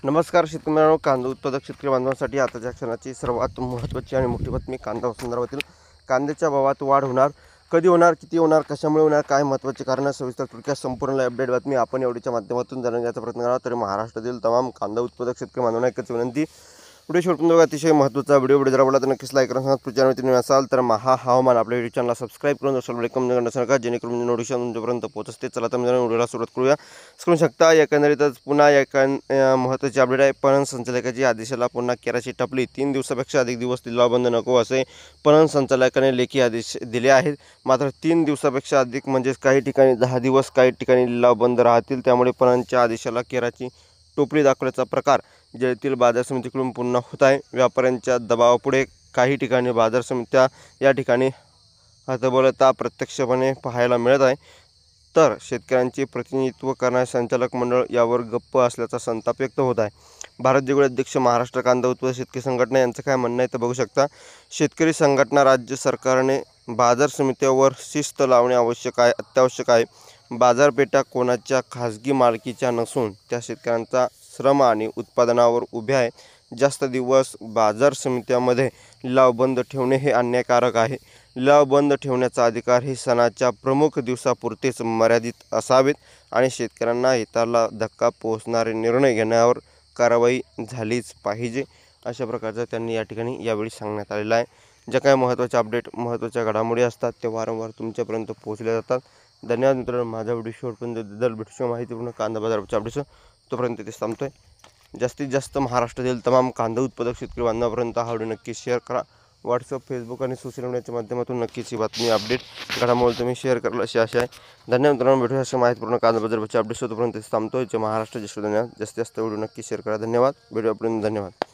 नमस्कार शेतकरी मित्रांनो, कांदा उत्पादक शेतकरी बांधवांसाठी आताच्या क्षणाची सर्वात महत्त्वाची आणि मोठी बातमी. कांदा संदर्भातील कांद्याच्या भावात वाढ होणार, कधी होणार, किती होणार, कशामुळे होणार, काय महत्त्वाचे कारण, सविस्तर थोडक्यात संपूर्ण अपडेट बातमी आपण एवढीच्या माध्यमातून जाणून घ्यायचा प्रयत्न करा. तर महाराष्ट्रातील तमाम कांदा उत्पादक शेतकरी बांधवांना एकच विनंती, व्हिडिओ शेवटून बघा. अतिशय महत्त्वाचा व्हिडिओ जर आवडला तर नक्कीच लाईक करा. चॅनल तुम्ही असाल तर हवामान आपल्या व्हिडिओ चॅनलला सबस्क्राईब करून असाल वेलकम नका, जेणेकरून नोटिफिकेशन तुमच्यापर्यंत पोहोचते. चला तर व्हिडिओला सुरुवात करूया. करू शकता एकंदरीतच पुन्हा महत्त्वाची अपडेट आहे. पणन संचालकाची आदेशाला पुन्हा केराची टपली. 3 दिवसापेक्षा अधिक दिवस लिलाव बंद नको असे पणन संचालकाने लेखी आदेश दिले आहेत. मात्र 3 दिवसापेक्षा अधिक म्हणजेच काही ठिकाणी 10 दिवस, काही ठिकाणी लिलाव बंद राहतील. त्यामुळे पणनच्या आदेशाला केराची टोपली दाखवण्याचा प्रकार जिल्ह्यातील बाजार समितीकडून पुन्हा होत आहे. व्यापाऱ्यांच्या दबावापुढे काही ठिकाणी बाजार समित्या या ठिकाणी हतबलता प्रत्यक्षपणे पाहायला मिळत आहे. तर शेतकऱ्यांचे प्रतिनिधित्व करणारे संचालक मंडळ यावर गप्प असल्याचा संताप व्यक्त होत आहे. भारत जोगळे अध्यक्ष, महाराष्ट्र कांदा उत्पादक शेतकरी संघटना यांचं काय म्हणणं आहे तर बघू शकता. शेतकरी संघटना, राज्य सरकारने बाजार समित्यावर शिस्त लावणे अत्यावश्यक आहे. बाजारपेठा कोणाच्या खाजगी मालकीच्या नसून त्या शेतकऱ्यांचा श्रम आणि उत्पादनावर उभ्या आहे. जास्त दिवस बाजार समित्यामध्ये लिलाव बंद ठेवणे हे अन्यायकारक आहे. लिलाव बंद ठेवण्याचा अधिकार हे सणाच्या प्रमुख दिवसापुरतेच मर्यादित असावेत आणि शेतकऱ्यांना हिताला धक्का पोहोचणारे निर्णय घेण्यावर कारवाई झालीच पाहिजे, अशा प्रकारचं त्यांनी या ठिकाणी यावेळी सांगण्यात आलेलं आहे. ज्या काही महत्त्वाच्या अपडेट, महत्त्वाच्या घडामोडी असतात ते वारंवार तुमच्यापर्यंत पोहोचल्या जातात. धन्यवाद मित्रांनो. माझा व्हिडिओ शेवटपर्यंत भेटून माहितीपूर्ण कांदा बाजाराच्या अपडेट्स तोपर्यंत ते थांबतोय. जास्तीत जास्त महाराष्ट्रातील तमाम कांदा उत्पादक शेतकरी बांधवांपर्यंत हा व्हिडिओ नक्की शेअर करा. व्हॉट्सअप, फेसबुक आणि सोशल मीडियाच्या माध्यमातून नक्कीच ही बातमी, अपडेट, घडामोडी तुम्ही शेअर कराल अशी आशा आहे. धन्यवाद मित्रांनो. भेटूया अशा माहितीपूर्ण कांदा बाजाराच्या अपडेट्स तोपर्यंत थांबतोय. जे महाराष्ट्र जास्तीत जास्त व्हिडिओ नक्की शेअर करा. धन्यवाद. व्हिडिओपर्यंत धन्यवाद.